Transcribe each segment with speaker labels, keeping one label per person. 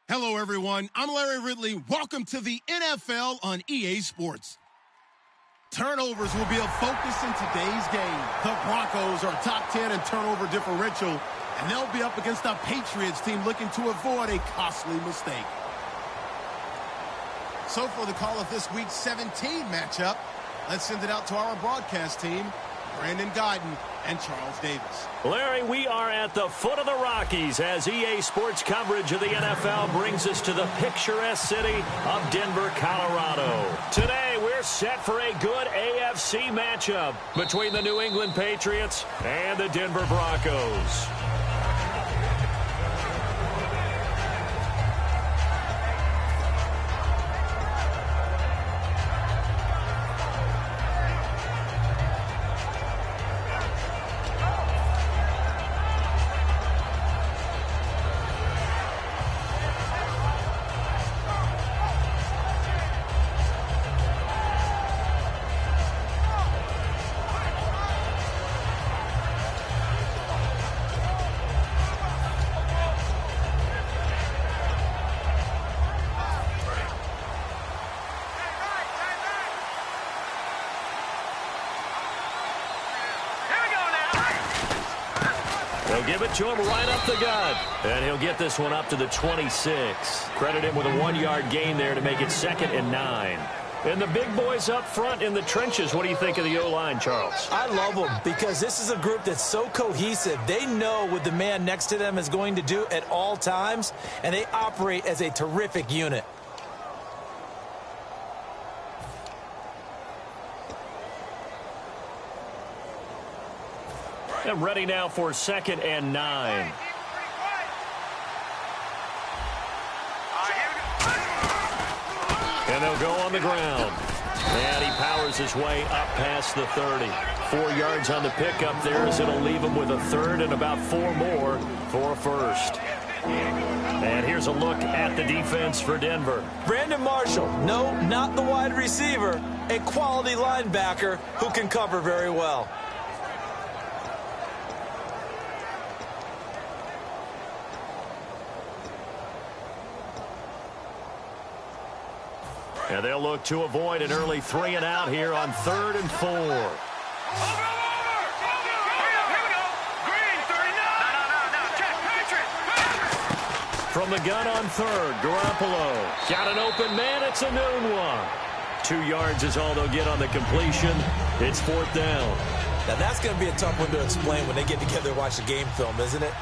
Speaker 1: Hello, everyone. I'm Larry Ridley. Welcome to the NFL on EA Sports. Turnovers will be a focus in today's game. The Broncos are top 10 in turnover differential, and they'll be up against a Patriots team looking to avoid a costly mistake. So for the call of this week's 17 matchup, let's send it out to our broadcast team, Brandon Guyton and Charles Davis.
Speaker 2: Larry, we are at the foot of the Rockies as EA Sports coverage of the NFL brings us to the picturesque city of Denver, Colorado. Today, we're set for a good AFC matchup between the New England Patriots and the Denver Broncos. They'll give it to him right up the gut. And he'll get this one up to the 26. Credit him with a 1-yard gain there to make it 2nd and 9. And the big boys up front in the trenches. What do you think of the O-line, Charles?
Speaker 3: I love them because this is a group that's so cohesive. They know what the man next to them is going to do at all times, and they operate as a terrific unit.
Speaker 2: And ready now for 2nd and 9. And they'll go on the ground. And he powers his way up past the 30. 4 yards on the pickup there as it'll leave him with a 3rd and about 4 more for a 1st. And here's a look at the defense for Denver.
Speaker 3: Brandon Marshall, no, not the wide receiver, a quality linebacker who can cover very well.
Speaker 2: And they'll look to avoid an early 3 and out here on 3rd and 4. From the gun on 3rd, Garoppolo. Got an open man. It's a noon one. 2 yards is all they'll get on the completion. It's 4th down.
Speaker 3: Now, that's going to be a tough one to explain when they get together and watch the game film, isn't it?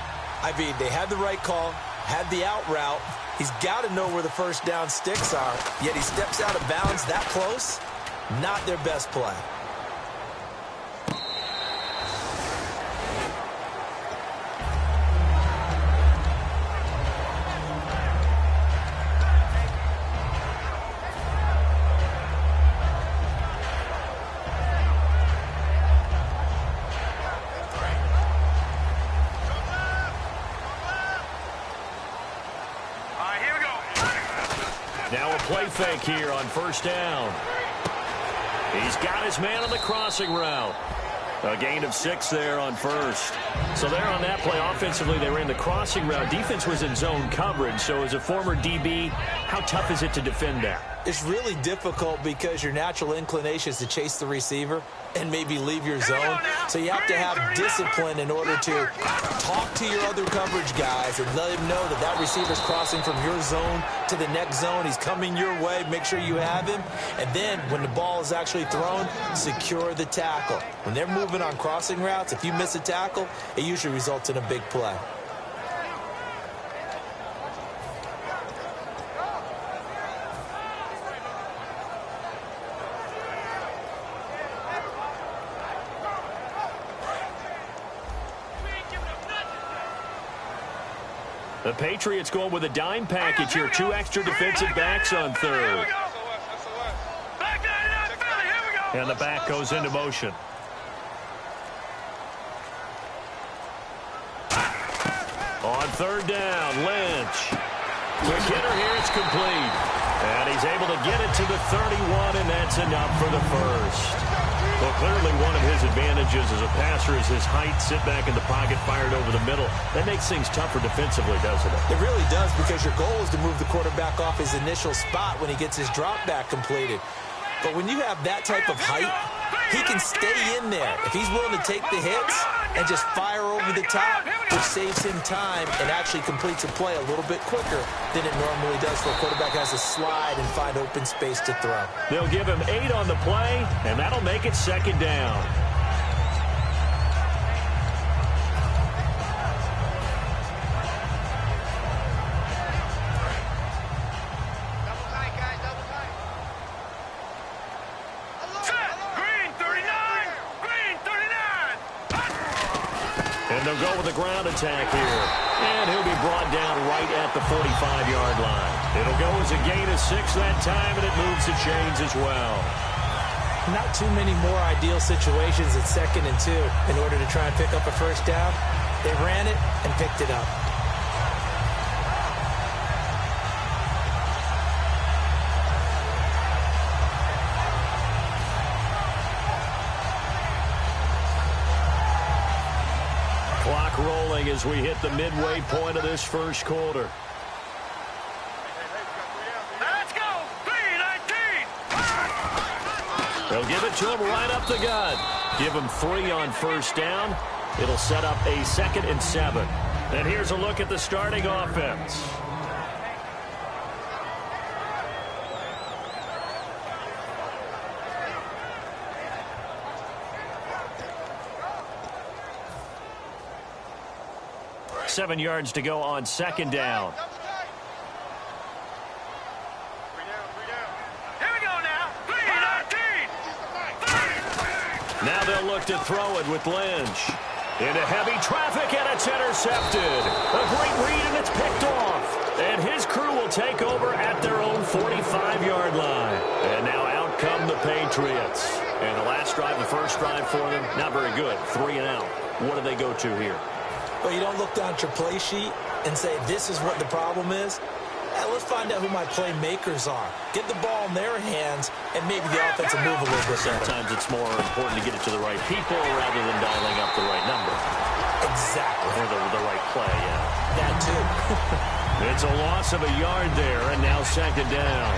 Speaker 3: I mean, they had the right call, had the out route. He's got to know where the first down sticks are, yet he steps out of bounds that close. Not their best play.
Speaker 2: Now a play fake here on 1st down. He's got his man on the crossing route. A gain of 6 there on 1st. So there on that play, offensively, they ran the crossing route. Defense was in zone coverage. So as a former DB, how tough is it to defend that?
Speaker 3: It's really difficult because your natural inclination is to chase the receiver and maybe leave your zone. So you have to have discipline in order to talk to your other coverage guys and let him know that that receiver's crossing from your zone to the next zone. He's coming your way. Make sure you have him. And then when the ball is actually thrown, secure the tackle. When they're moving on crossing routes, if you miss a tackle, it usually results in a big play.
Speaker 2: The Patriots going with a dime package here. 2 extra defensive backs on 3rd. And the back goes into motion. On 3rd down, Lynch. Quick hitter here, it's complete. And he's able to get it to the 31, and that's enough for the first. Well, clearly one of his advantages as a passer is his height. Sit back in the pocket, fired over the middle. That makes things tougher defensively, doesn't it?
Speaker 3: It really does, because your goal is to move the quarterback off his initial spot when he gets his drop back completed. But when you have that type of height, he can stay in there. If he's willing to take the hits and just fire over the top, which saves him time and actually completes a play a little bit quicker than it normally does, for a quarterback has to slide and find open space to throw.
Speaker 2: They'll give him 8 on the play, and that'll make it second down. They'll go with the ground attack here. And he'll be brought down right at the 45-yard line. It'll go as a gain of 6 that time, and it moves the chains as well.
Speaker 3: Not too many more ideal situations at 2nd and 2 in order to try and pick up a first down. They ran it and picked it up.
Speaker 2: Clock rolling as we hit the midway point of this first quarter.
Speaker 4: Let's go! 3-19!
Speaker 2: They'll give it to him right up the gut. Give him 3 on first down. It'll set up a 2nd and 7. And here's a look at the starting offense. Seven yards to go on second down.
Speaker 4: Here we go now. 3-19!
Speaker 2: Now they'll look to throw it with Lynch. Into heavy traffic, and it's intercepted. A great read, and it's picked off. And his crew will take over at their own 45-yard line. And now out come the Patriots. And the last drive, the first drive for them, not very good. 3 and out. What do they go to here?
Speaker 3: Well, you don't look down at your play sheet and say, this is what the problem is. Let's find out who my playmakers are. Get the ball in their hands, and maybe the offense will move a little bit better.
Speaker 2: Sometimes it's more important to get it to the right people rather than dialing up the right number.
Speaker 3: Exactly.
Speaker 2: Or the right play, yeah.
Speaker 3: That too.
Speaker 2: It's a loss of a yard there, and now second down.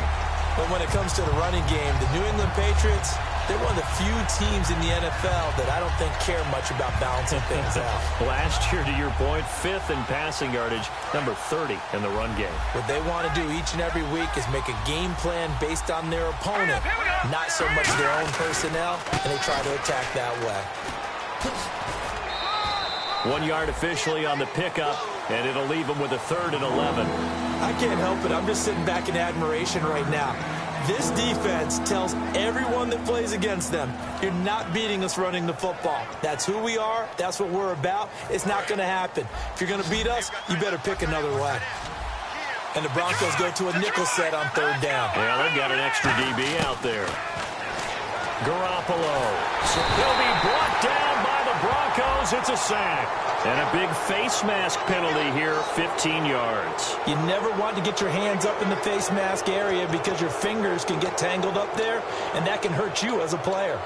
Speaker 3: But when it comes to the running game, the New England Patriots, they're one of the few teams in the NFL that I don't think care much about balancing things out.
Speaker 2: Last year, to your point, 5th in passing yardage, number 30 in the run game.
Speaker 3: What they want to do each and every week is make a game plan based on their opponent, not so much their own personnel, and they try to attack that way.
Speaker 2: 1 yard officially on the pickup, and it'll leave them with a 3rd and 11.
Speaker 3: I can't help it. I'm just sitting back in admiration right now. This defense tells everyone that plays against them, you're not beating us running the football. That's who we are. That's what we're about. It's not going to happen. If you're going to beat us, you better pick another way. And the Broncos go to a nickel set on 3rd down.
Speaker 2: Yeah, they've got an extra DB out there. Garoppolo. So he'll be brought down by the Broncos. It's a sack. And a big face mask penalty here, 15 yards.
Speaker 3: You never want to get your hands up in the face mask area because your fingers can get tangled up there, and that can hurt you as a player.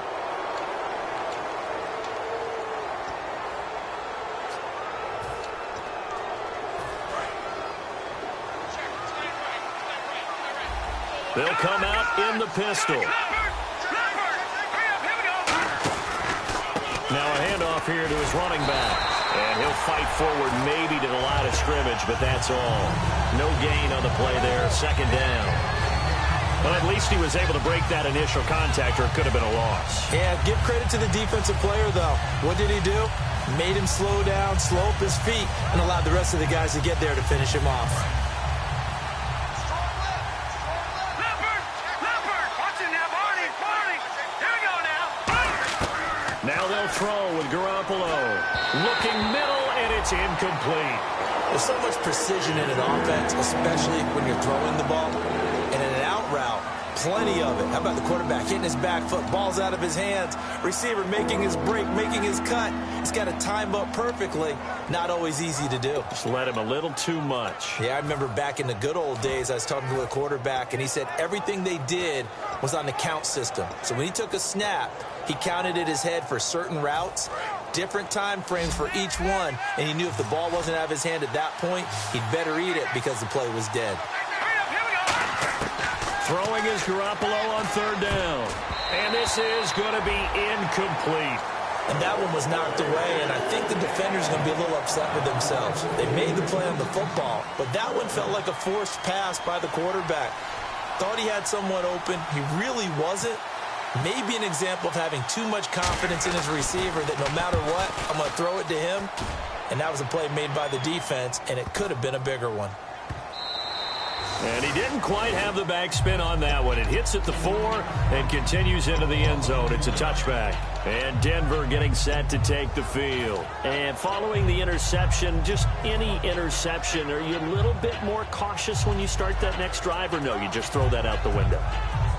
Speaker 2: They'll come out in the pistol. Now a handoff here to his running back. And he'll fight forward maybe to the line of scrimmage, but that's all. No gain on the play there, second down. But at least he was able to break that initial contact, or it could have been a loss.
Speaker 3: Yeah, give credit to the defensive player, though. What did he do? Made him slow down, slow up his feet, and allowed the rest of the guys to get there to finish him off.
Speaker 2: Now they'll throw with Garoppolo. Looking middle, and it's incomplete.
Speaker 3: There's so much precision in an offense, especially when you're throwing the ball. And in an out route, Plenty of it. How about the quarterback hitting his back foot, balls out of his hands, receiver making his break, making his cut. He's got to time up perfectly. Not always easy to do.
Speaker 2: Just let him a little too much.
Speaker 3: Yeah, I remember back in the good old days, I was talking to a quarterback, and he said everything they did was on the count system. So when he took a snap, he counted in his head for certain routes, different time frames for each one, and he knew if the ball wasn't out of his hand at that point, he'd better eat it because the play was dead.
Speaker 2: Throwing is Garoppolo on third down. And this is going to be incomplete.
Speaker 3: And that one was knocked away, and I think the defender's going to be a little upset with themselves. They made the play on the football, but that one felt like a forced pass by the quarterback. Thought he had someone open. He really wasn't. Maybe an example of having too much confidence in his receiver that no matter what, I'm going to throw it to him. And that was a play made by the defense, and it could have been a bigger one.
Speaker 2: And he didn't quite have the backspin on that one. It hits at the 4 and continues into the end zone. It's a touchback. And Denver getting set to take the field. And following the interception, just any interception, are you a little bit more cautious when you start that next drive, or no, you just throw that out the window?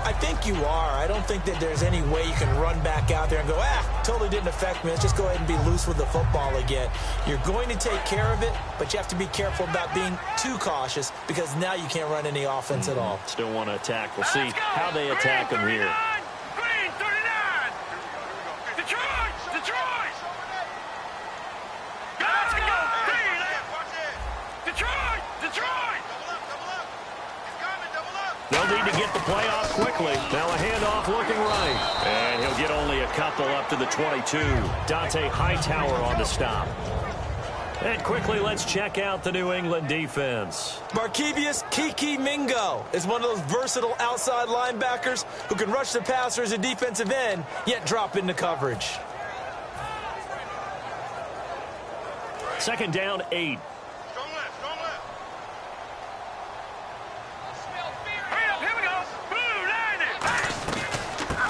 Speaker 3: I think you are. I don't think that there's any way you can run back out there and go, totally didn't affect me. Let's just go ahead and be loose with the football again. You're going to take care of it, but you have to be careful about being too cautious because now you can't run any offense at all.
Speaker 2: Still want to attack. We'll see how they attack him here.
Speaker 4: Green 39. Detroit. Let's go. Green. Detroit.
Speaker 2: They'll need to get the play off quickly. Now a handoff looking right. And he'll get only a couple up to the 22. Dante Hightower on the stop. And quickly, let's check out the New England defense.
Speaker 3: Markevius Kiki Mingo is one of those versatile outside linebackers who can rush the passer as a defensive end, yet drop into coverage.
Speaker 2: Second down, 8.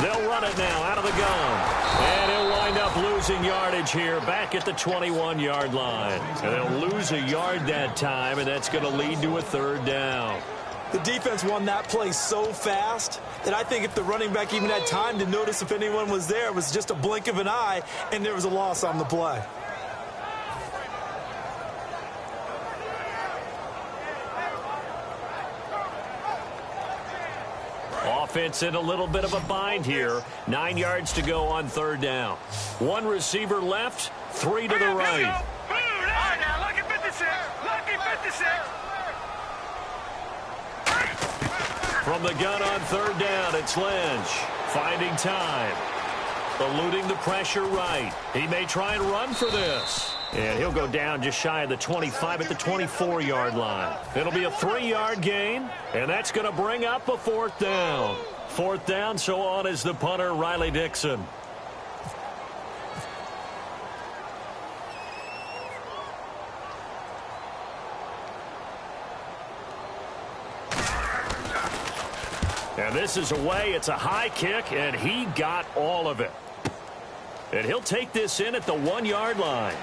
Speaker 2: They'll run it now out of the gun. And he'll wind up losing yardage here back at the 21-yard line. And they'll lose a yard that time, and that's going to lead to a third down.
Speaker 3: The defense won that play so fast that I think if the running back even had time to notice if anyone was there, it was just a blink of an eye, and there was a loss on the play.
Speaker 2: Offense in a little bit of a bind here. 9 yards to go on third down. One receiver left, 3 to the right.
Speaker 4: All right, now, lucky 56.
Speaker 2: From the gun on third down, it's Lynch. Finding time. Eluding the pressure right. He may try and run for this. And he'll go down just shy of the 25 at the 24-yard line. It'll be a 3-yard gain, and that's going to bring up a fourth down. Fourth down, so on is the punter, Riley Dixon. And this is away. It's a high kick, and he got all of it. And he'll take this in at the 1-yard line.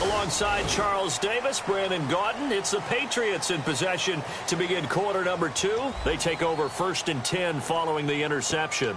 Speaker 2: Alongside Charles Davis, Brandon Gaudin, it's the Patriots in possession to begin quarter number 2. They take over 1st and 10 following the interception.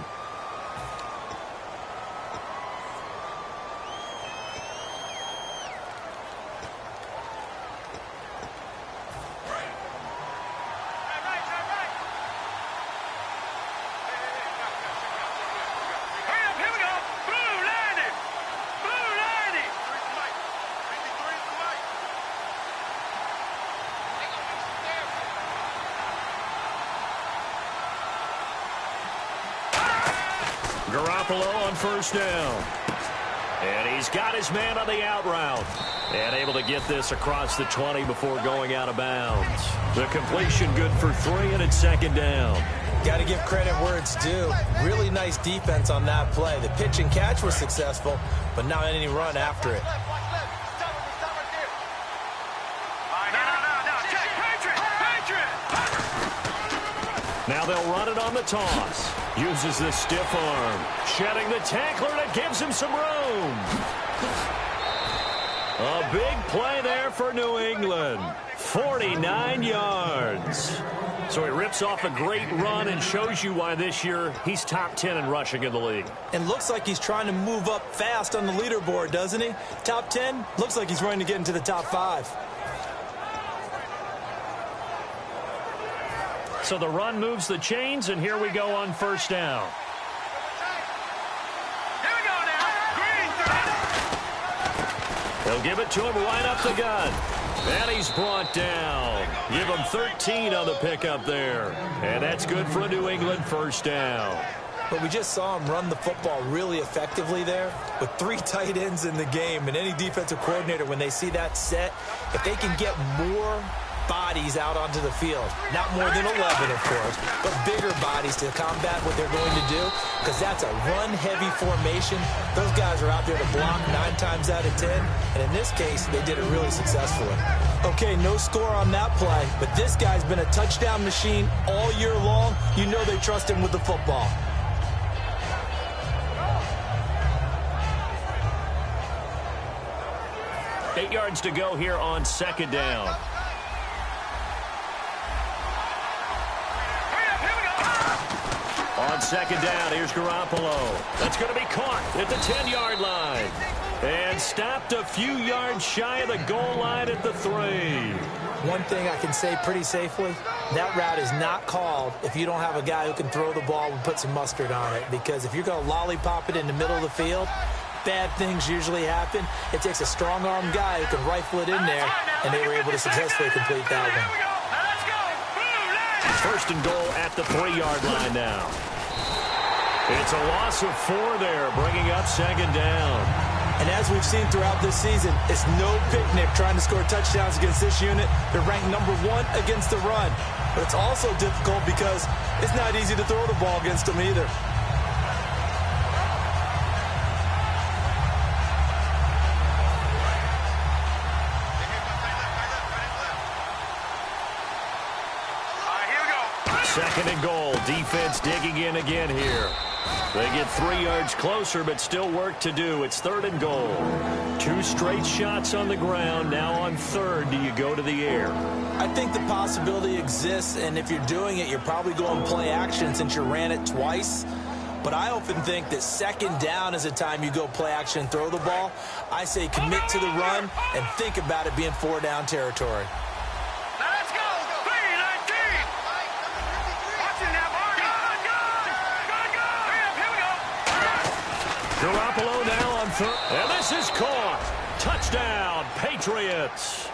Speaker 2: Garoppolo on first down. And he's got his man on the out route. And able to get this across the 20 before going out of bounds. The completion good for 3, and it's second down.
Speaker 3: Got to give credit where it's due. Really nice defense on that play. The pitch and catch was successful, but not any run after it.
Speaker 2: Now they'll run it on the toss. Uses the stiff arm. Shedding the tackler that gives him some room. A big play there for New England. 49 yards. So he rips off a great run and shows you why this year he's top 10 in rushing in the league.
Speaker 3: And looks like he's trying to move up fast on the leaderboard, doesn't he? Top 10, looks like he's running to get into the top 5.
Speaker 2: So the run moves the chains, and here we go on first down.
Speaker 4: Here we go now. Green.
Speaker 2: They'll give it to him right up the gut. And he's brought down. Give him 13 on the pickup there. And that's good for a New England first down.
Speaker 3: But we just saw him run the football really effectively there with 3 tight ends in the game. And any defensive coordinator, when they see that set, if they can get more bodies out onto the field, not more than 11, of course, but bigger bodies to combat what they're going to do, because that's a run-heavy formation. Those guys are out there to block 9 times out of 10, and in this case, they did it really successfully. Okay, no score on that play, but this guy's been a touchdown machine all year long. You know they trust him with the football.
Speaker 2: Eight yards to go here on second down. On second down, here's Garoppolo. That's going to be caught at the 10-yard line. And stopped a few yards shy of the goal line at the 3.
Speaker 3: One thing I can say pretty safely, that route is not called if you don't have a guy who can throw the ball and put some mustard on it. Because if you're going to lollipop it in the middle of the field, bad things usually happen. It takes a strong-arm guy who can rifle it in there, and they were able to successfully complete that one.
Speaker 2: First and goal at the 3-yard line now. It's a loss of 4 there, bringing up second down.
Speaker 3: And as we've seen throughout this season, it's no picnic trying to score touchdowns against this unit. They're ranked number 1 against the run. But it's also difficult because it's not easy to throw the ball against them either.
Speaker 2: Second and goal. Defense digging in again here. They get 3 yards closer, but still work to do. It's third and goal. 2 straight shots on the ground. Now on third, do you go to the air?
Speaker 3: I think the possibility exists, and if you're doing it, you're probably going play action since you ran it twice. But I often think that second down is a time you go play action and throw the ball. I say commit to the run and think about it being 4-down territory.
Speaker 2: Garoppolo now on third. And this is caught. Touchdown, Patriots.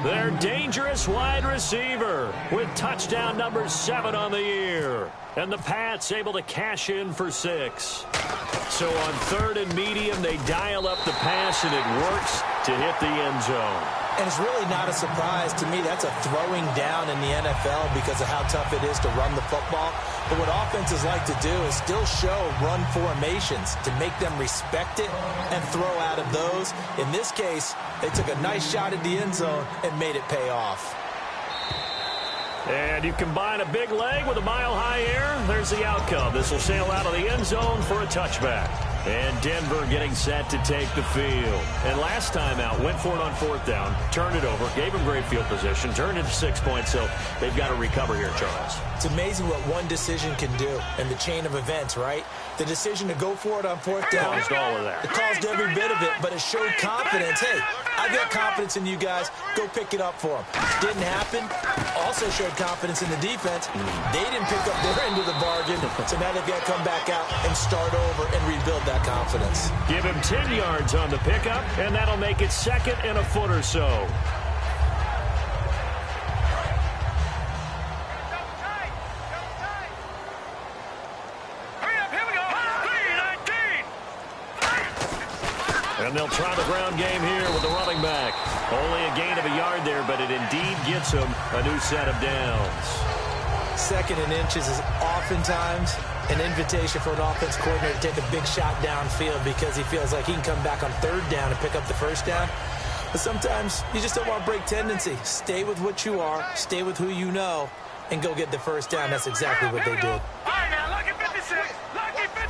Speaker 2: Their dangerous wide receiver with touchdown number 7 on the year. And the Pats able to cash in for 6. So on third and medium, they dial up the pass, and it works to hit the end zone.
Speaker 3: And it's really not a surprise to me. That's a throwing down in the NFL because of how tough it is to run the football. But what offenses like to do is still show run formations to make them respect it and throw out of those. In this case, they took a nice shot at the end zone and made it pay off.
Speaker 2: And you combine a big leg with a mile-high air, there's the outcome. This will sail out of the end zone for a touchback. And Denver getting set to take the field. And last time out, went for it on 4th down, turned it over, gave him great field position, turned it to 6 points, so they've got to recover here, Charles.
Speaker 3: It's amazing what one decision can do in the chain of events, right? The decision to go for it on 4th down.
Speaker 2: Caused all of that.
Speaker 3: It caused every bit of it, but it showed confidence. Hey, I've got confidence in you guys. Go pick it up for them. Didn't happen. Also showed confidence in the defense. They didn't pick up their end of the bargain, so now they've got to come back out and start over and rebuild that confidence.
Speaker 2: Give him 10 yards on the pickup, and that'll make it second and a foot or so. And they'll try the ground game here with the running back. Only a gain of a yard there, but it indeed gets him a new set of downs.
Speaker 3: Second and inches is oftentimes an invitation for an offense coordinator to take a big shot downfield because he feels like he can come back on 3rd down and pick up the 1st down. But sometimes you just don't want to break tendency. Stay with what you are, stay with who you know, and go get the 1st down. That's exactly what they did.
Speaker 4: All right, now look at 57.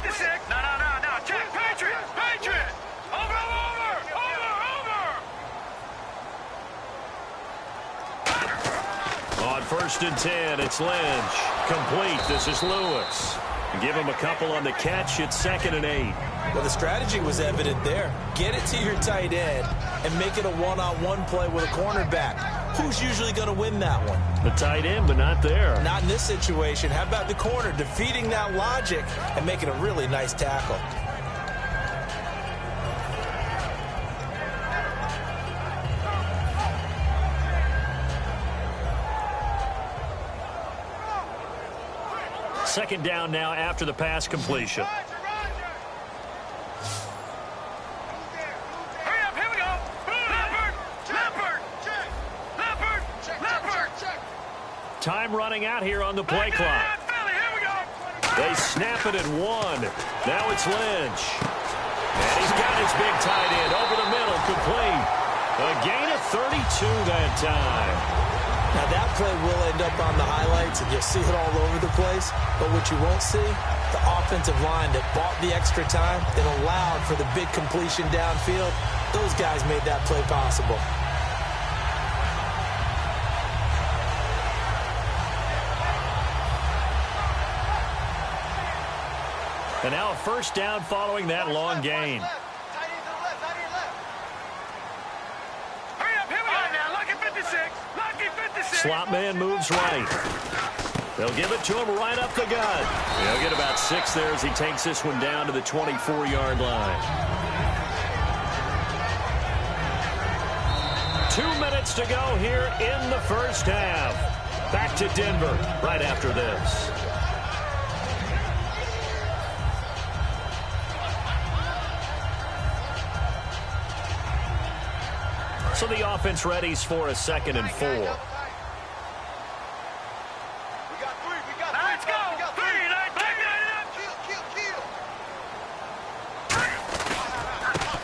Speaker 4: 56. No. Check. Patriot. Over.
Speaker 2: On 1st and 10, it's Lynch. Complete. This is Lewis. Give him a couple on the catch. It's 2nd and 8.
Speaker 3: Well, the strategy was evident there. Get it to your tight end and make it a one-on-one play with a cornerback. Who's usually going to win that one?
Speaker 2: The tight end, but not there.
Speaker 3: Not in this situation. How about the corner defeating that logic and making a really nice tackle?
Speaker 2: Second down now after the pass completion.
Speaker 4: Hurry up, here we go. Leopard.
Speaker 2: Time running out here on the play clock. They snap it at 1. Now it's Lynch. And he's got his big tight end over the middle, complete. A gain of 32 that time.
Speaker 3: Now, that play will end up on the highlights, and you'll see it all over the place. But what you won't see, the offensive line that bought the extra time, that allowed for the big completion downfield, those guys made that play possible.
Speaker 2: And now a first down following that long gain. Slot man moves right. They'll give it to him right up the gut. He'll get about 6 there as he takes this one down to the 24-yard line. 2 minutes to go here in the first half. Back to Denver right after this. So the offense readies for a 2nd and 4.
Speaker 4: Let's go. 3.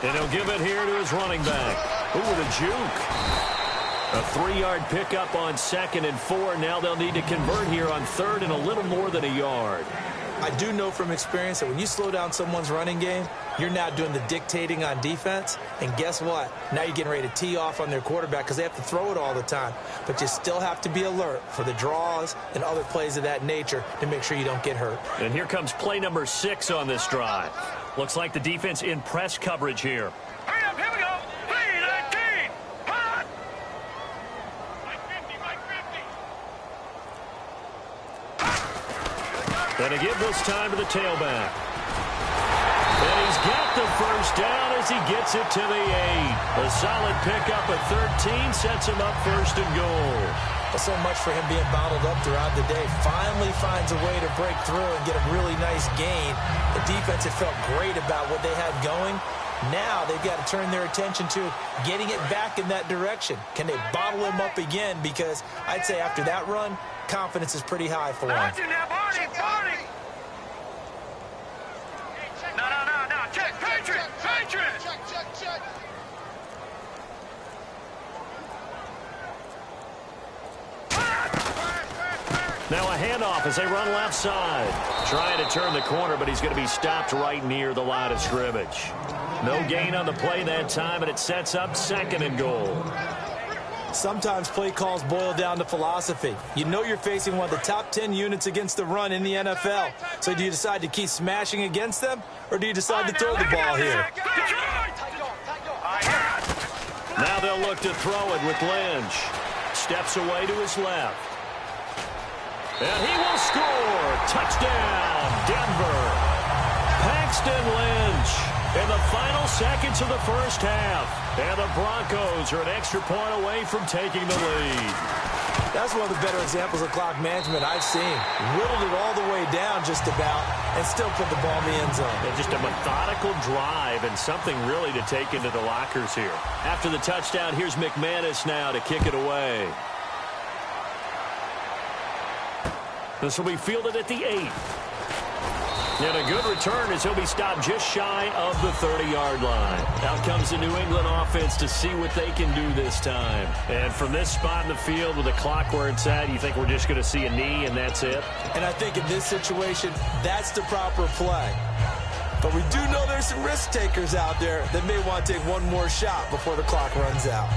Speaker 2: And he'll give it here to his running back. Ooh, with a juke. A 3-yard pickup on 2nd and 4. Now they'll need to convert here on 3rd and a little more than a yard.
Speaker 3: I do know from experience that when you slow down someone's running game, you're now doing the dictating on defense. And guess what? Now you're getting ready to tee off on their quarterback because they have to throw it all the time. But you still have to be alert for the draws and other plays of that nature to make sure you don't get hurt.
Speaker 2: And here comes play number 6 on this drive. Looks like the defense in press coverage here.
Speaker 4: Hurry up, here we go. 3-19. Hot.
Speaker 2: And to give this time to the tailback. And he's got the first down as he gets it to the 8. A solid pickup at 13 sets him up 1st and goal.
Speaker 3: Well, so much for him being bottled up throughout the day. Finally finds a way to break through and get a really nice gain. The defense had felt great about what they had going. Now they've got to turn their attention to getting it back in that direction. Can they bottle him up again? Because I'd say after that run, confidence is pretty high for him.
Speaker 4: Barney. No. Check. Patriot. Check.
Speaker 2: Now a handoff as they run left side. Trying to turn the corner, but he's going to be stopped right near the line of scrimmage. No gain on the play that time, and it sets up 2nd and goal.
Speaker 3: Sometimes play calls boil down to philosophy. You know you're facing one of the top 10 units against the run in the NFL. So do you decide to keep smashing against them, or do you decide to throw the ball here?
Speaker 2: Now they'll look to throw it with Lynch. Steps away to his left. And he will score. Touchdown, Denver. Paxton Lynch in the final seconds of the first half. And the Broncos are an extra point away from taking the lead.
Speaker 3: That's one of the better examples of clock management I've seen. Whittled it all the way down just about and still put the ball in the end zone.
Speaker 2: And just a methodical drive and something really to take into the lockers here. After the touchdown, here's McManus now to kick it away. This will be fielded at the 8. And a good return as he'll be stopped just shy of the 30-yard line. Out comes the New England offense to see what they can do this time. And from this spot in the field with the clock where it's at, you think we're just going to see a knee and that's it?
Speaker 3: And I think in this situation, that's the proper play. But we do know there's some risk takers out there that may want to take one more shot before the clock runs out.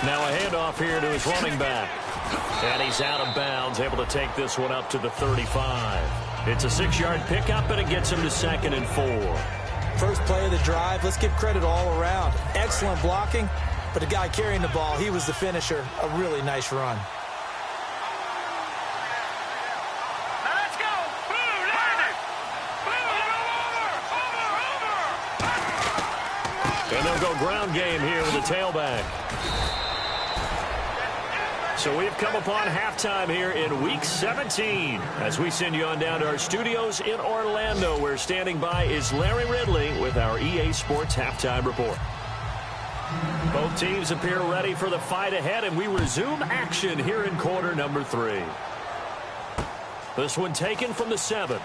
Speaker 2: Now a handoff here to his running back. And he's out of bounds, able to take this one up to the 35. It's a 6-yard pickup, and it gets him to 2nd and 4.
Speaker 3: First play of the drive, let's give credit all around. Excellent blocking, but the guy carrying the ball, he was the finisher. A really nice run.
Speaker 4: Let's go. Boom, landed. Boom, over.
Speaker 2: And they'll go ground game here with the tailback. So we've come upon halftime here in Week 17 as we send you on down to our studios in Orlando, where standing by is Larry Ridley with our EA Sports Halftime Report. Both teams appear ready for the fight ahead, and we resume action here in quarter number 3. This one taken from the 7.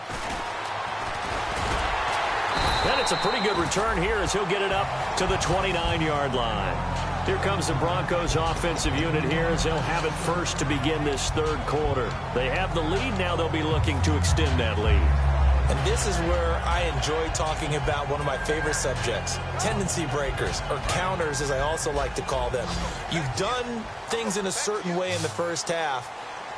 Speaker 2: And it's a pretty good return here as he'll get it up to the 29-yard line. Here comes the Broncos offensive unit here as they'll have it first to begin this third quarter. They have the lead. Now they'll be looking to extend that lead.
Speaker 3: And this is where I enjoy talking about one of my favorite subjects, tendency breakers, or counters as I also like to call them. You've done things in a certain way in the first half,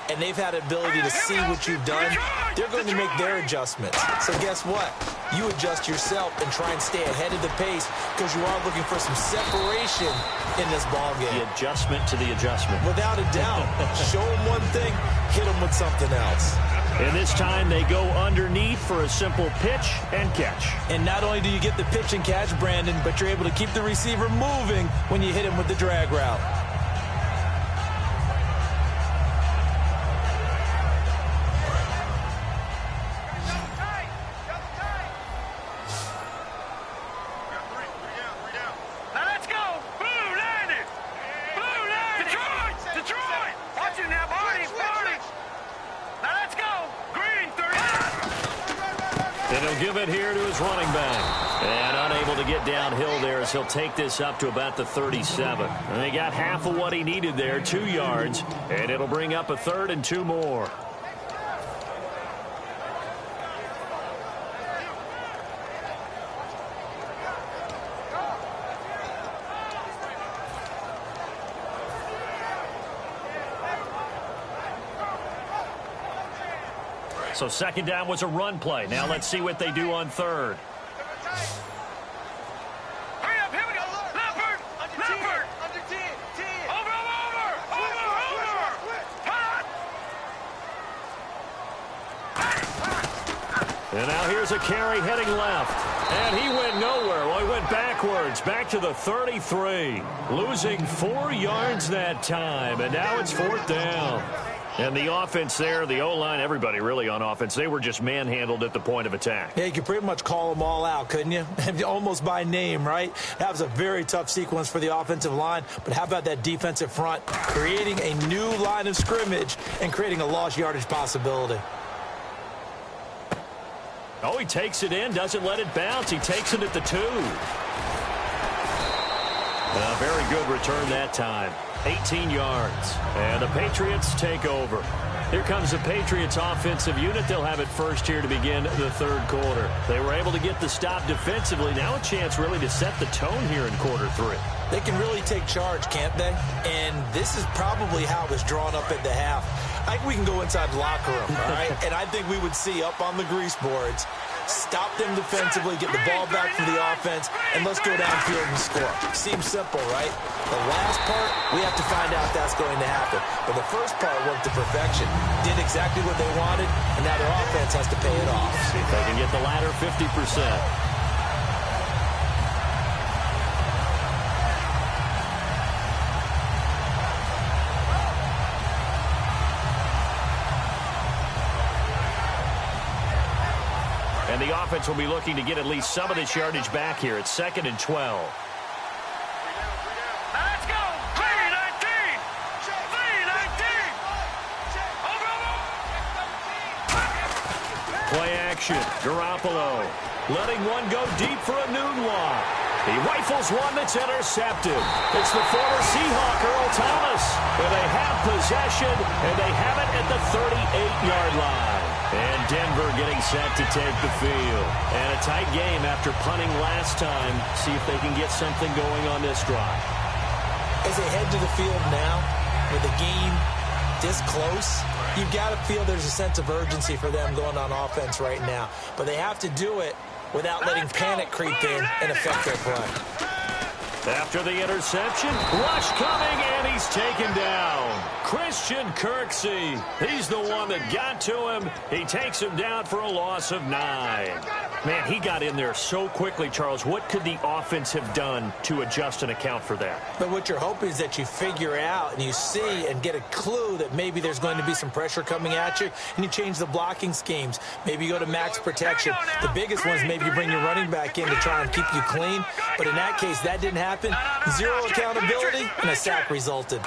Speaker 3: and they've had ability to see what you've done. They're going to make their adjustments. So guess what? You adjust yourself and try and stay ahead of the pace because you are looking for some separation in this ball game.
Speaker 2: The adjustment to the adjustment.
Speaker 3: Without a doubt. Show them one thing, hit them with something else.
Speaker 2: And this time they go underneath for a simple pitch and catch.
Speaker 3: And not only do you get the pitch and catch, Brandon, but you're able to keep the receiver moving when you hit him with the drag route.
Speaker 2: Give it here to his running back. And unable to get downhill there as he'll take this up to about the 37. And they got half of what he needed there, 2 yards. And it'll bring up a 3rd and 2 more. So 2nd down was a run play. Now let's see what they do on 3rd.
Speaker 4: Hurry up, here we go. Leopard. Under 10. Over. Hot.
Speaker 2: And now here's a carry heading left. And he went nowhere. Well, he went backwards, back to the 33. Losing 4 yards that time. And now it's 4th down. And the offense there, the O-line, everybody really on offense, they were just manhandled at the point of attack.
Speaker 3: Yeah, you could pretty much call them all out, couldn't you? Almost by name, right? That was a very tough sequence for the offensive line. But how about that defensive front creating a new line of scrimmage and creating a lost yardage possibility?
Speaker 2: Oh, he takes it in, doesn't let it bounce. He takes it at the 2. A very good return that time. 18 yards. And the Patriots take over. Here comes the Patriots offensive unit. They'll have it first here to begin the 3rd quarter. They were able to get the stop defensively. Now a chance really to set the tone here in quarter 3.
Speaker 3: They can really take charge, can't they? And this is probably how it was drawn up at the half. I think we can go inside the locker room, all right? And I think we would see up on the grease boards, stop them defensively, get the ball back for the offense, and let's go downfield and score. Seems simple, right? The last part, we have to find out that's going to happen. But the first part worked to perfection. Did exactly what they wanted, and now their offense has to pay it off.
Speaker 2: See if they can get the latter 50%. And the offense will be looking to get at least some of this yardage back here. It's 2nd and 12. Play action. Garoppolo letting one go deep for a noon walk. He rifles one that's intercepted. It's the former Seahawk, Earl Thomas. And they have possession, and they have it at the 38-yard line. And Denver getting set to take the field. And a tight game after punting last time. See if they can get something going on this drive.
Speaker 3: As they head to the field now, with the game this close, you've got to feel there's a sense of urgency for them going on offense right now. But they have to do it without letting panic creep in and affect their play.
Speaker 2: After the interception, rush coming, and he's taken down. Christian Kirksey, he's the one that got to him. He takes him down for a loss of 9. Man, he got in there so quickly, Charles. What could the offense have done to adjust and account for that?
Speaker 3: But what you're hoping is that you figure out and you see and get a clue that maybe there's going to be some pressure coming at you, and you change the blocking schemes. Maybe you go to max protection. The biggest one is maybe you bring your running back in to try and keep you clean. But in that case, that didn't happen. Zero accountability, and a sack resulted.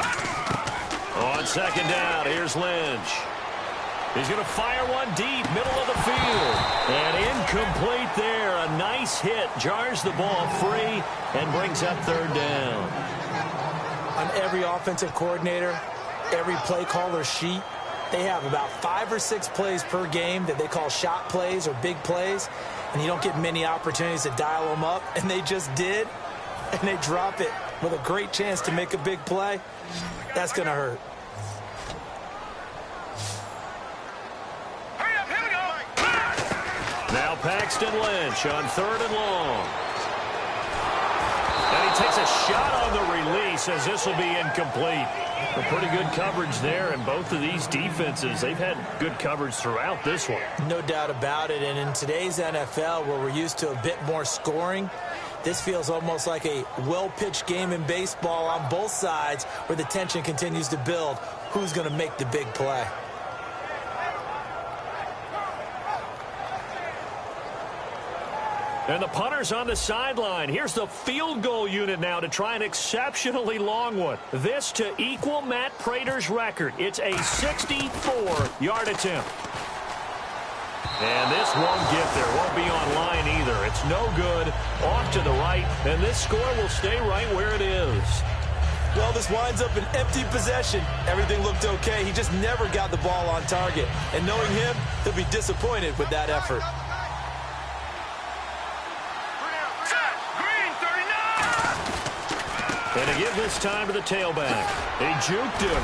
Speaker 2: On second down, here's Lynch. He's going to fire one deep, middle of the field. And incomplete there. A nice hit. Jars the ball free and brings up third down.
Speaker 3: On every offensive coordinator, every play caller sheet, they have about 5 or 6 plays per game that they call shot plays or big plays. And you don't get many opportunities to dial them up. And they just did. And they drop it with a great chance to make a big play. That's going to hurt.
Speaker 2: Now Paxton Lynch on third and long. And he takes a shot on the release as this will be incomplete. A pretty good coverage there, and both of these defenses, they've had good coverage throughout this one.
Speaker 3: No doubt about it, and in today's NFL, where we're used to a bit more scoring, this feels almost like a well-pitched game in baseball on both sides where the tension continues to build. Who's going to make the big play?
Speaker 2: And the punter's on the sideline. Here's the field goal unit now to try an exceptionally long one. This to equal Matt Prater's record. It's a 64-yard attempt. And this won't get there. Won't be online either. It's no good. Off to the right. And this score will stay right where it is.
Speaker 3: Well, this winds up an empty possession. Everything looked okay. He just never got the ball on target. And knowing him, he'll be disappointed with that effort.
Speaker 2: And to give this time to the tailback. He juked him.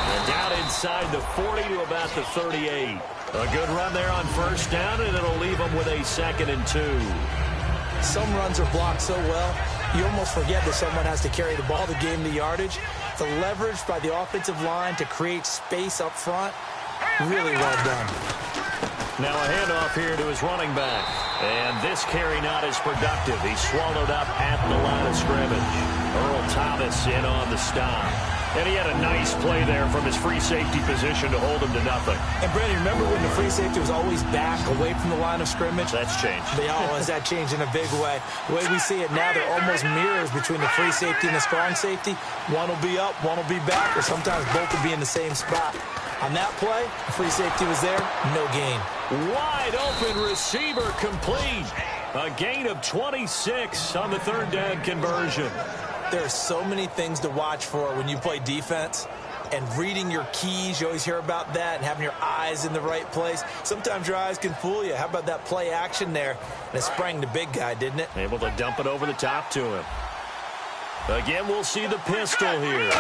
Speaker 2: And down inside the 40 to about the 38. A good run there on first down, and it'll leave him with a 2nd and 2.
Speaker 3: Some runs are blocked so well, you almost forget that someone has to carry the ball to gain the yardage. The leverage by the offensive line to create space up front, really well done.
Speaker 2: Now a handoff here to his running back. And this carry not as productive. He swallowed up at the line of scrimmage. Earl Thomas in on the stop. And he had a nice play there from his free safety position to hold him to nothing.
Speaker 3: And, Brandon, remember when the free safety was always back away from the line of scrimmage?
Speaker 2: That's changed.
Speaker 3: They always that changed in a big way. The way we see it now, they're almost mirrors between the free safety and the strong safety. One will be up, one will be back, or sometimes both will be in the same spot. On that play, the free safety was there, no gain.
Speaker 2: Wide open receiver complete. A gain of 26 on the third down conversion.
Speaker 3: There are so many things to watch for when you play defense. And reading your keys, you always hear about that, and having your eyes in the right place. Sometimes your eyes can fool you. How about that play action there? And it sprang the big guy, didn't it?
Speaker 2: Able to dump it over the top to him. Again, we'll see the pistol here.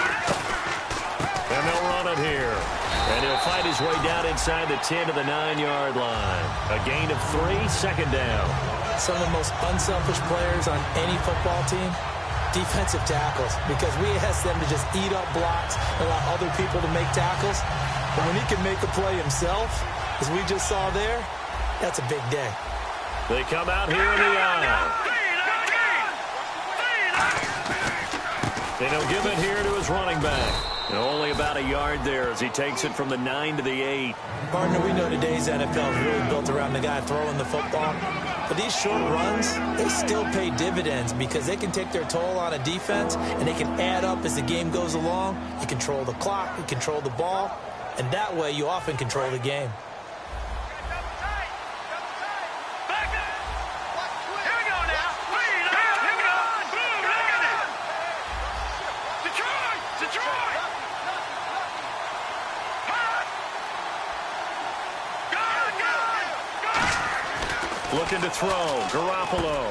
Speaker 2: And they'll run it here. And he'll fight his way down inside the 10 to the 9-yard line. A gain of 3, 2nd down.
Speaker 3: Some of the most unselfish players on any football team, defensive tackles, because we ask them to just eat up blocks and allow other people to make tackles. But when he can make a play himself, as we just saw there, that's a big day.
Speaker 2: They come out here in the aisle. And he'll give it here to his running back. And only about a yard there as he takes it from the 9 to the 8.
Speaker 3: Partner, we know today's NFL is really built around the guy throwing the football. But these short runs, they still pay dividends because they can take their toll on a defense and they can add up as the game goes along. You control the clock, you control the ball, and that way you often control the game.
Speaker 2: looking to throw. Garoppolo.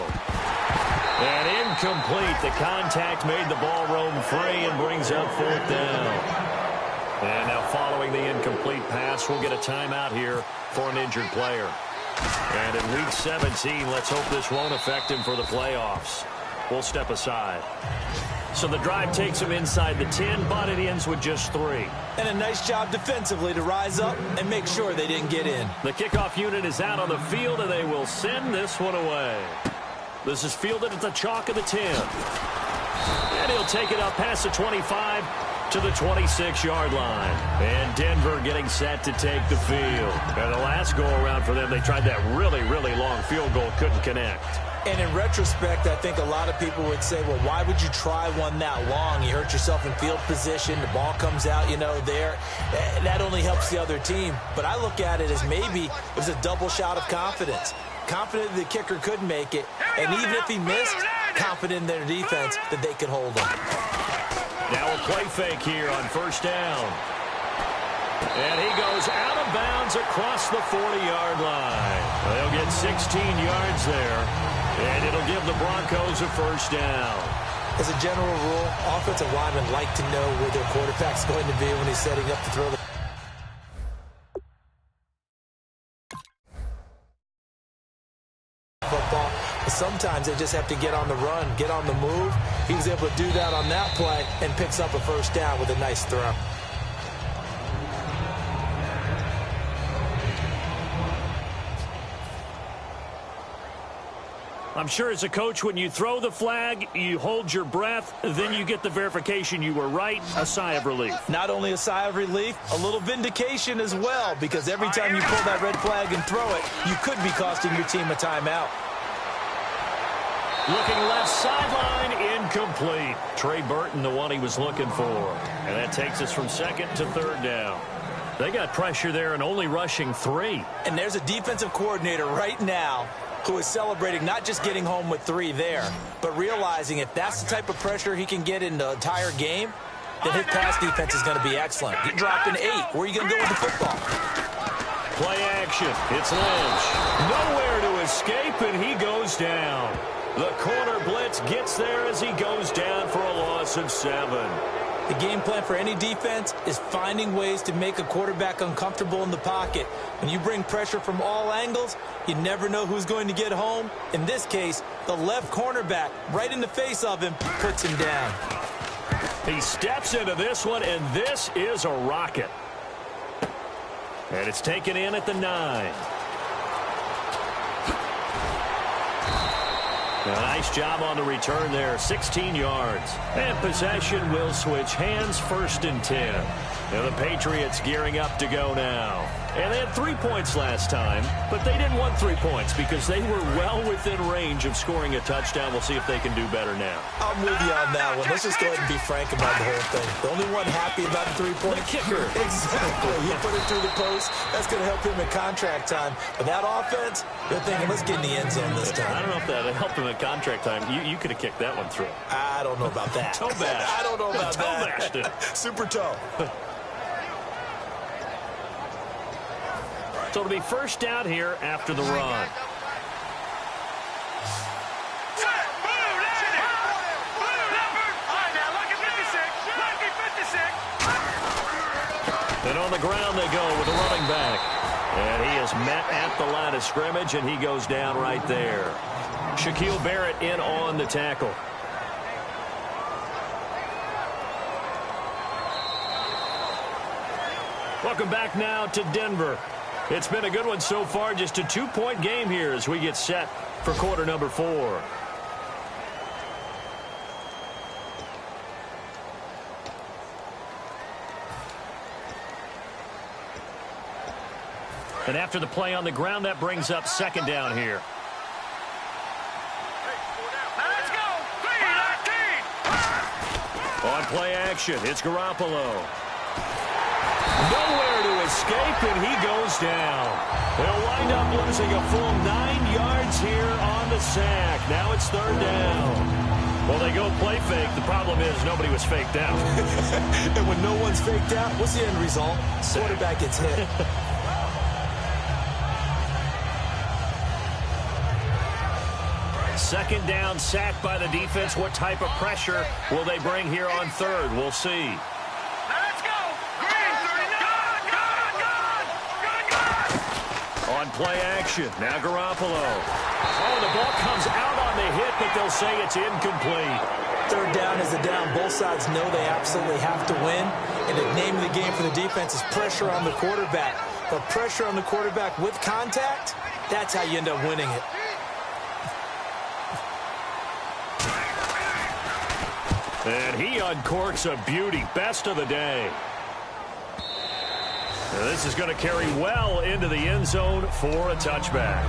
Speaker 2: And incomplete. The contact made the ball roam free and brings up 4th down. And now following the incomplete pass, we'll get a timeout here for an injured player. And in Week 17, let's hope this won't affect him for the playoffs. We'll step aside. So the drive takes him inside the 10, but it ends with just 3.
Speaker 3: And a nice job defensively to rise up and make sure they didn't get in.
Speaker 2: The kickoff unit is out on the field, and they will send this one away. This is fielded at the chalk of the 10. And he'll take it up past the 25 to the 26-yard line. And Denver getting set to take the field. And the last go-around for them, they tried that really, really long field goal, couldn't connect.
Speaker 3: And in retrospect, I think a lot of people would say, well, why would you try one that long? You hurt yourself in field position. The ball comes out, there. That only helps the other team. But I look at it as maybe it was a double shot of confidence. Confident the kicker could make it. And even if he missed, confident in their defense that they could hold him.
Speaker 2: Now a play fake here on 1st down. And he goes out of bounds across the 40-yard line. They'll get 16 yards there. And it'll give the Broncos a 1st down.
Speaker 3: As a general rule, offensive linemen like to know where their quarterback's going to be when he's setting up to throw the football. But sometimes they just have to get on the run, get on the move. He was able to do that on that play and picks up a 1st down with a nice throw.
Speaker 2: I'm sure as a coach, when you throw the flag, you hold your breath, then you get the verification you were right, a sigh of relief.
Speaker 3: Not only a sigh of relief, a little vindication as well, because every time you pull that red flag and throw it, you could be costing your team a timeout.
Speaker 2: Looking left sideline, incomplete. Trey Burton, the one he was looking for. And that takes us from 2nd to 3rd down. They got pressure there and only rushing 3.
Speaker 3: And there's a defensive coordinator right now who is celebrating not just getting home with 3 there, but realizing if that's the type of pressure he can get in the entire game, then his pass defense is going to be excellent. Get dropped in 8. Where are you going to go with the football?
Speaker 2: Play action. It's Lynch. Nowhere to escape, and he goes down. The corner blitz gets there as he goes down for a loss of 7.
Speaker 3: The game plan for any defense is finding ways to make a quarterback uncomfortable in the pocket. When you bring pressure from all angles, you never know who's going to get home. In this case, the left cornerback, right in the face of him, puts him down.
Speaker 2: He steps into this one, and this is a rocket. And it's taken in at the 9. A nice job on the return there, 16 yards. And possession will switch hands, 1st and 10. Now the Patriots gearing up to go now. And they had 3 points last time, but they didn't want 3 points because they were well within range of scoring a touchdown. We'll see if they can do better now.
Speaker 3: I'm with you on that one. Let's just go ahead and be frank about the whole thing. The only one happy about the 3-point
Speaker 2: kicker.
Speaker 3: Exactly. He put it through the post. That's going to help him in contract time. But that offense, they're thinking, let's get in the end zone this time.
Speaker 2: I don't know if that helped him at contract time. You could have kicked that one through.
Speaker 3: I don't know about that.
Speaker 2: Toe bash.
Speaker 3: I don't know about
Speaker 2: toe
Speaker 3: that.
Speaker 2: Bashed it.
Speaker 3: Super toe.
Speaker 2: So it'll be 1st down here after the run. And on the ground they go with the running back. And he is met at the line of scrimmage, and he goes down right there. Shaquille Barrett in on the tackle. Welcome back now to Denver. It's been a good one so far, just a 2-point game here as we get set for quarter number 4. And after the play on the ground, that brings up 2nd down here.
Speaker 4: Let's go!
Speaker 2: On play action, it's Garoppolo. Nowhere to escape, and he goes down. They'll wind up losing a full 9 yards here on the sack. Now it's 3rd down. Well, they go play fake. The problem is nobody was faked out.
Speaker 3: And when no one's faked out, what's the end result? Quarterback gets hit.
Speaker 2: second down, sack by the defense. What type of pressure will they bring here on third? We'll see.
Speaker 4: Let's go. Green, 39. Good.
Speaker 2: On play action, now Garoppolo. Oh, the ball comes out on the hit, but they'll say it's incomplete.
Speaker 3: Third down is the down. Both sides know they absolutely have to win. And the name of the game for the defense is pressure on the quarterback. But pressure on the quarterback with contact, that's how you end up winning it.
Speaker 2: And he uncorks a beauty. Best of the day. Now this is going to carry well into the end zone for a touchback.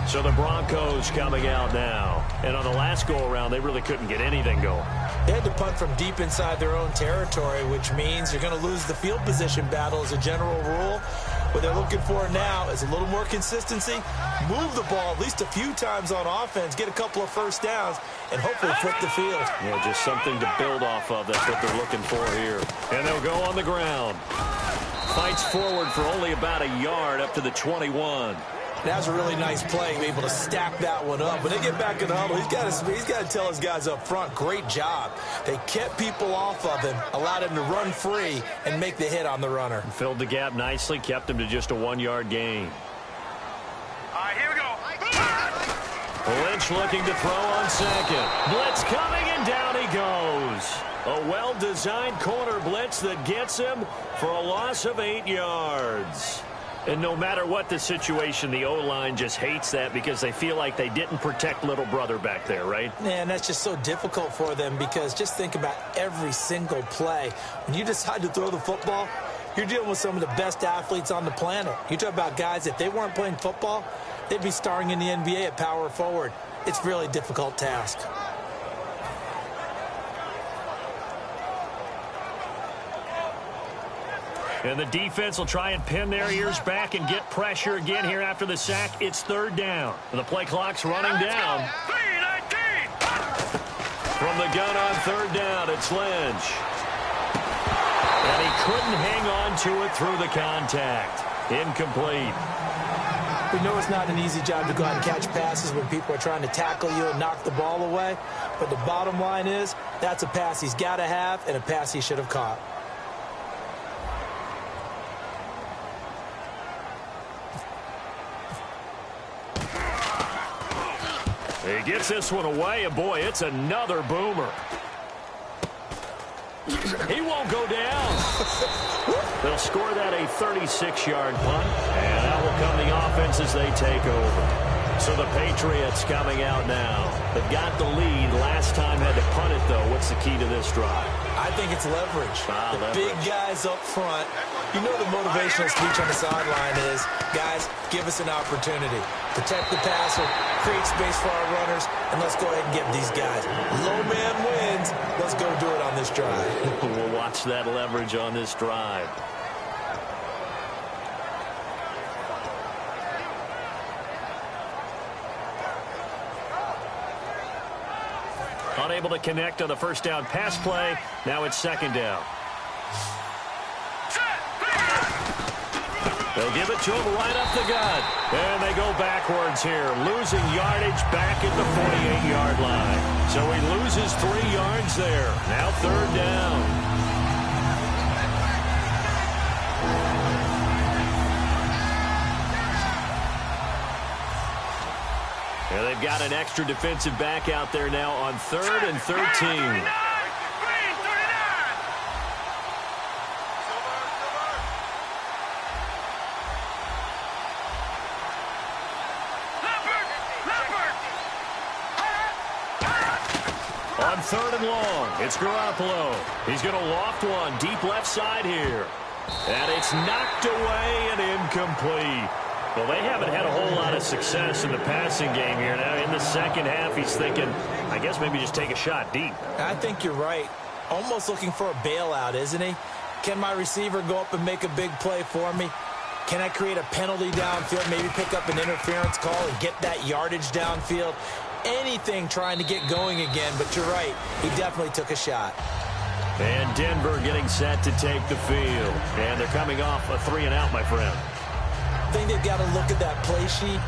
Speaker 2: So the Broncos coming out now. And on the last go-around, they really couldn't get anything going.
Speaker 3: They had to punt from deep inside their own territory, which means you're going to lose the field position battle as a general rule. What they're looking for now is a little more consistency, move the ball at least a few times on offense, get a couple of first downs, and hopefully flip the field.
Speaker 2: Yeah, just something to build off of. That's what they're looking for here. And they'll go on the ground. Fights forward for only about a yard up to the 21.
Speaker 3: That was a really nice play, able to stack that one up. When they get back in the huddle, he's got to tell his guys up front, great job. They kept people off of him, allowed him to run free and make the hit on the runner.
Speaker 2: Filled the gap nicely, kept him to just a 1-yard gain.
Speaker 4: All right, here we go.
Speaker 2: Lynch looking to throw on second. Blitz coming, and down he goes. A well-designed corner blitz that gets him for a loss of 8 yards. And no matter what the situation, the O-line just hates that because they feel like they didn't protect little brother back there, right?
Speaker 3: Man, that's just so difficult for them because just think about every single play. When you decide to throw the football, you're dealing with some of the best athletes on the planet. You talk about guys, if they weren't playing football, they'd be starring in the NBA at power forward. It's a really difficult task.
Speaker 2: And the defense will try and pin their ears back and get pressure again here after the sack. It's third down. The play clock's running down.
Speaker 4: 3:19.
Speaker 2: From the gun on third down, it's Lynch. And he couldn't hang on to it through the contact. Incomplete.
Speaker 3: We know it's not an easy job to go out and catch passes when people are trying to tackle you and knock the ball away. But the bottom line is, that's a pass he's got to have and a pass he should have caught.
Speaker 2: He gets this one away, and boy, it's another boomer. He won't go down. They'll score that a 36-yard punt, and that will come the offense as they take over. So the Patriots coming out now. They've got the lead. Last time had to punt it, though. What's the key to this drive?
Speaker 3: I think it's leverage. Big guys up front. You know the motivational speech on the sideline is, guys, give us an opportunity. Protect the passer, create space for our runners, and let's go ahead and get these guys. Low man wins. Let's go do it on this drive.
Speaker 2: We'll watch that leverage on this drive. Unable to connect on the first down pass play. Now it's second down. They'll give it to him right up the gut. And they go backwards here, losing yardage back at the 48-yard line. So he loses 3 yards there. Now third down. And they've got an extra defensive back out there now on 3rd and 13. On 3rd and long, it's Garoppolo. He's going to loft one deep left side here. And it's knocked away and incomplete. Well, they haven't had a whole lot of success in the passing game here. Now, in the second half, he's thinking, I guess maybe just take a shot deep.
Speaker 3: I think you're right. Almost looking for a bailout, isn't he? Can my receiver go up and make a big play for me? Can I create a penalty downfield, maybe pick up an interference call and get that yardage downfield? Anything trying to get going again, but you're right. He definitely took a shot.
Speaker 2: And Denver getting set to take the field. And they're coming off a 3-and-out, my friend.
Speaker 3: I think they've got to look at that play sheet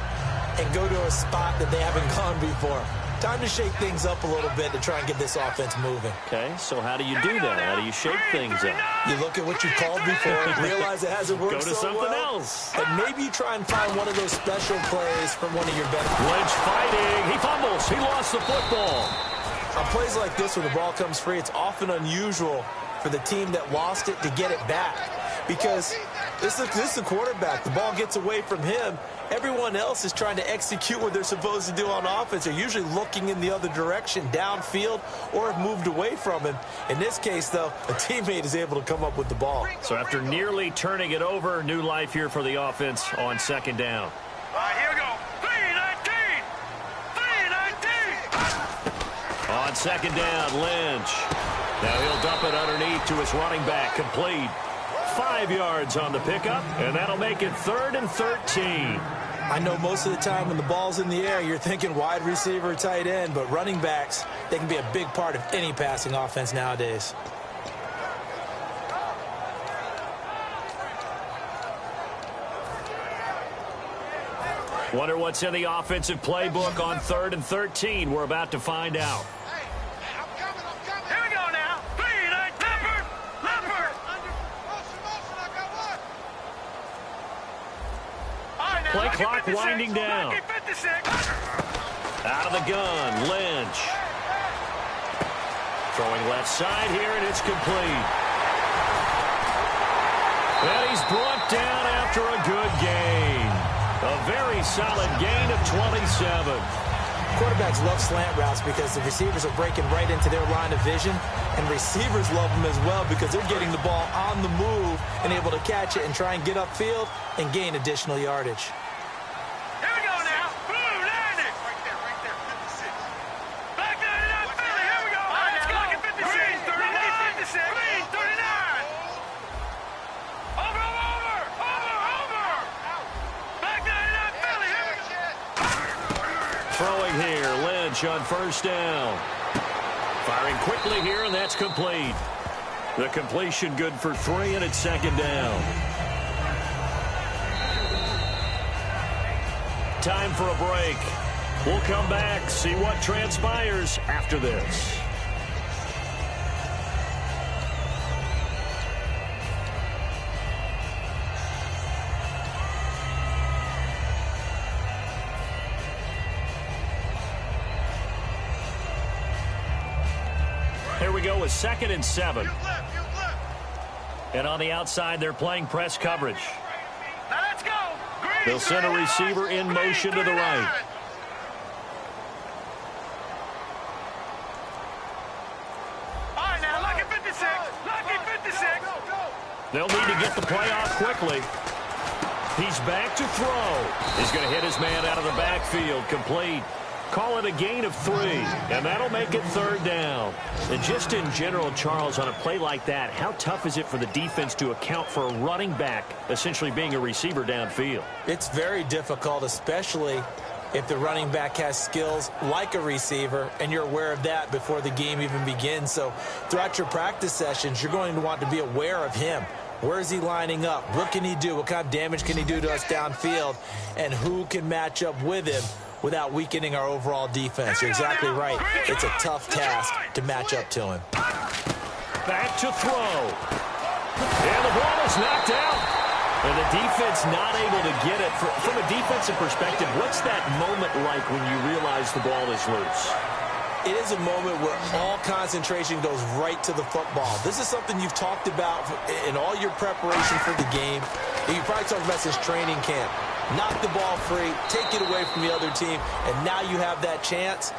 Speaker 3: and go to a spot that they haven't gone before. Time to shake things up a little bit to try and get this offense moving.
Speaker 2: Okay, so how do you do that? How do you shake things up?
Speaker 3: You look at what you called before, realize it hasn't worked
Speaker 2: Go to
Speaker 3: so
Speaker 2: something
Speaker 3: well,
Speaker 2: else.
Speaker 3: and maybe you try and find one of those special plays from one of your better.
Speaker 2: Lynch fighting. He fumbles. He lost the football.
Speaker 3: On plays like this where the ball comes free, it's often unusual for the team that lost it to get it back. Because this is the quarterback. The ball gets away from him. Everyone else is trying to execute what they're supposed to do on offense. They're usually looking in the other direction, downfield, or have moved away from him. In this case, though, a teammate is able to come up with the ball.
Speaker 2: So after nearly turning it over, new life here for the offense on second down.
Speaker 4: All right, here we go. 3-19. 3-19.
Speaker 2: On second down, Lynch. Now he'll dump it underneath to his running back, complete. 5 yards on the pickup, and that'll make it 3rd and 13.
Speaker 3: I know most of the time when the ball's in the air, you're thinking wide receiver, tight end, but running backs, they can be a big part of any passing offense nowadays.
Speaker 2: Wonder what's in the offensive playbook on 3rd and 13. We're about to find out.
Speaker 4: Here we go now. 3-19. Leopard.
Speaker 2: Play clock winding down. Out of the gun, Lynch. Throwing left side here, and it's complete. And he's brought down after a good gain. A very solid gain of 27.
Speaker 3: Quarterbacks love slant routes because the receivers are breaking right into their line of vision, and receivers love them as well because they're getting the ball on the move and able to catch it and try and get upfield and gain additional yardage.
Speaker 4: Here we go now. Blue 90. Right there, 56. Black 99 Philly, here we go. All right, let's go. Green 39. 56. Green 39. Over. Black 99 Philly, here we go.
Speaker 2: Throwing here, Lynch on first down. Firing quickly here, and that's complete. The completion good for 3, and it's second down. Time for a break. We'll come back, see what transpires after this. Here we go with 2nd and 7. And on the outside, they're playing press coverage.
Speaker 4: Now let's go. Green
Speaker 2: They'll send a receiver in motion to the right.
Speaker 4: All right, now, Lucky 56. Lucky 56.
Speaker 2: They'll need to get the play off quickly. He's back to throw. He's going to hit his man out of the backfield. Complete. Call it a gain of 3, and that'll make it 3rd down. And just in general, Charles, on a play like that, how tough is it for the defense to account for a running back essentially being a receiver downfield?
Speaker 3: It's very difficult, especially if the running back has skills like a receiver, and you're aware of that before the game even begins. So throughout your practice sessions, you're going to want to be aware of him. Where is he lining up? What can he do? What kind of damage can he do to us downfield? And who can match up with him without weakening our overall defense? You're exactly right. It's a tough task to match up to him.
Speaker 2: Back to throw. And the ball is knocked out. And the defense not able to get it. From a defensive perspective, what's that moment like when you realize the ball is loose?
Speaker 3: It is a moment where all concentration goes right to the football. This is something you've talked about in all your preparation for the game. You probably talked about since training camp. Knock the ball free, take it away from the other team, and now you have that chance.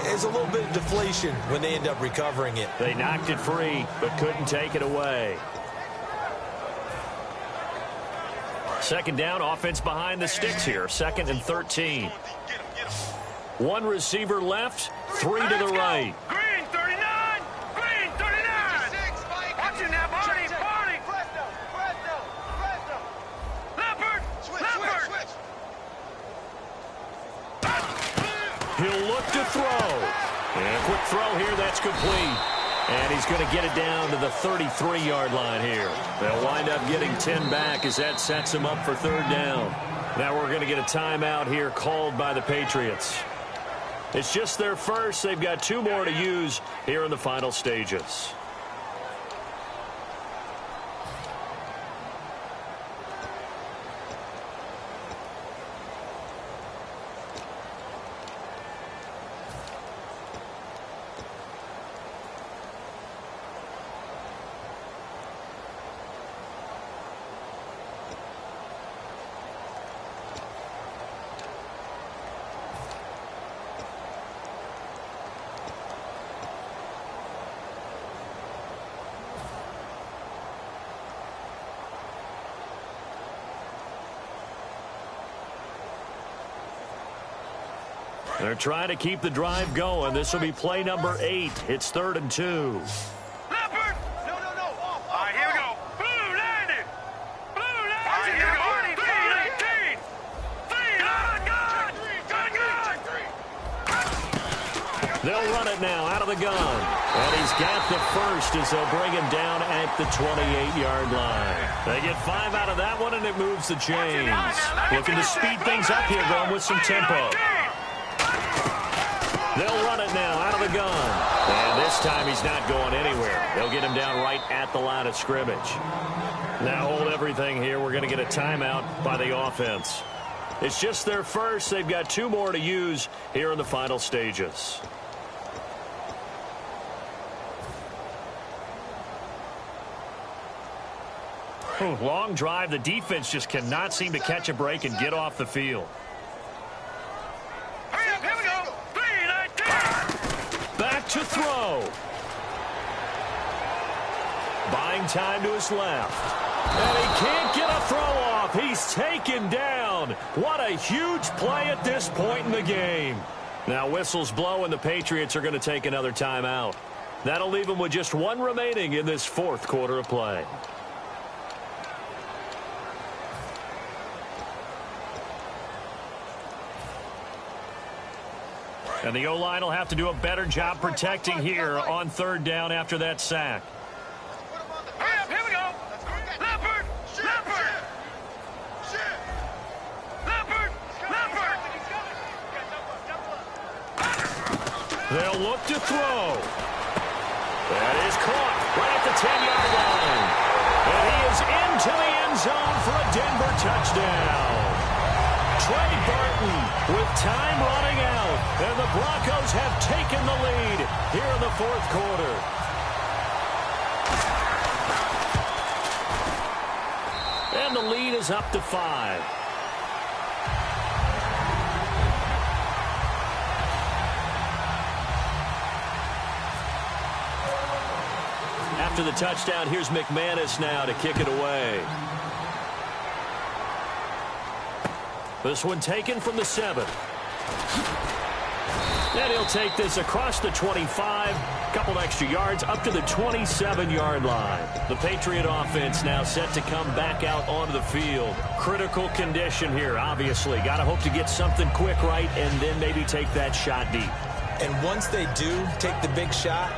Speaker 3: There's a little bit of deflation when they end up recovering it.
Speaker 2: They knocked it free, but couldn't take it away. Second down, offense behind the sticks here. 2nd and 13. One receiver left, 3 to the right.
Speaker 4: Green 39. Green 39. Watch it now, Barney. Leopard.
Speaker 2: He'll look to throw. And a quick throw here, that's complete. And he's going to get it down to the 33-yard line here. They'll wind up getting 10 back as that sets him up for 3rd down. Now we're going to get a timeout here called by the Patriots. It's just their first. They've got 2 more to use here in the final stages. They're trying to keep the drive going. This will be play number 8. It's 3rd and 2.
Speaker 4: Leopard! No. All right, here we go. Blue landed. Blue landed. All right, here we go. 3-19. 3
Speaker 2: They'll run it now out of the gun. And he's got the first as they'll bring him down at the 28-yard line. They get 5 out of that one, and it moves the chains. Looking to speed things up here, going with some tempo. They'll run it now out of the gun. And this time he's not going anywhere. They'll get him down right at the line of scrimmage. Now hold everything here. We're going to get a timeout by the offense. It's just their first. They've got 2 more to use here in the final stages. Long drive. The defense just cannot seem to catch a break and get off the field. Back to throw. Buying time to his left. And he can't get a throw off. He's taken down. What a huge play at this point in the game. Now whistles blow and the Patriots are going to take another timeout. That'll leave them with just 1 remaining in this 4th quarter of play. And the O-line will have to do a better job protecting here on 3rd down after that sack.
Speaker 4: Here we go. Leopard.
Speaker 2: They'll look to throw. That is caught right at the 10-yard line. And he is into the end zone for a Denver touchdown. Trey Burton with time running out, and the Broncos have taken the lead here in the 4th quarter. And the lead is up to 5. After the touchdown, here's McManus now to kick it away. This one taken from the 7. And he'll take this across the 25, couple extra yards, up to the 27-yard line. The Patriot offense now set to come back out onto the field. Critical condition here, obviously. Got to hope to get something quick right and then maybe take that shot deep.
Speaker 3: And once they do take the big shot,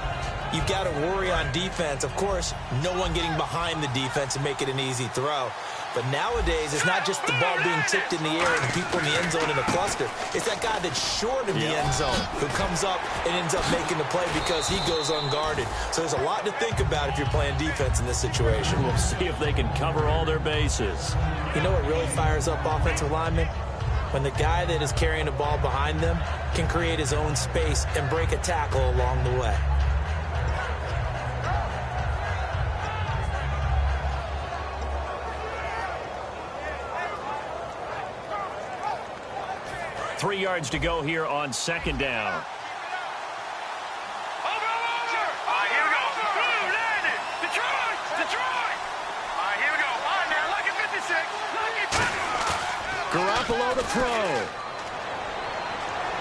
Speaker 3: you've got to worry on defense. Of course, no one getting behind the defense and make it an easy throw. But nowadays, it's not just the ball being tipped in the air and the people in the end zone in a cluster. It's that guy that's short of the end zone who comes up and ends up making the play because he goes unguarded. So there's a lot to think about if you're playing defense in this situation.
Speaker 2: We'll see if they can cover all their bases.
Speaker 3: You know what really fires up offensive linemen? When the guy that is carrying the ball behind them can create his own space and break a tackle along the way.
Speaker 2: Three yards to go here on 2nd down.
Speaker 4: Over. All right, here we go. Blue landed. Detroit. All right, here we go. All right, now, lucky 56. Lucky 56.
Speaker 2: Garoppolo to throw.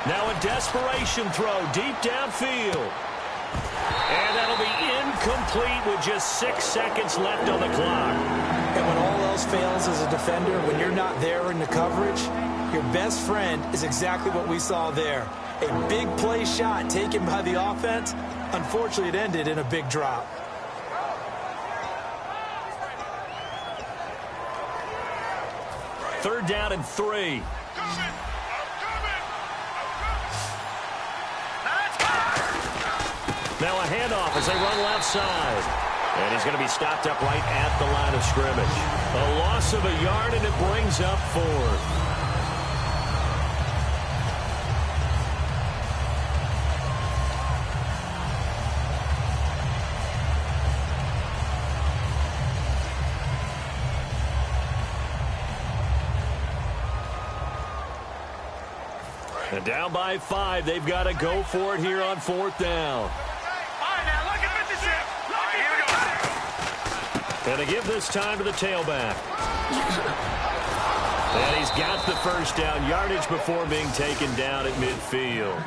Speaker 2: Now a desperation throw deep downfield. And that'll be incomplete with just 6 seconds left on the clock.
Speaker 3: And when all else fails as a defender, when you're not there in the coverage, your best friend is exactly what we saw there. A big play shot taken by the offense. Unfortunately, it ended in a big drop.
Speaker 2: Third down and 3. as they run left side. And he's going to be stopped up right at the line of scrimmage. A loss of a yard, and it brings up 4th. And down by 5, they've got to go for it here on 4th down.
Speaker 4: All right, now, look at 56. All right, here we go.
Speaker 2: And to give this time to the tailback. And he's got the first down, yardage before being taken down at midfield.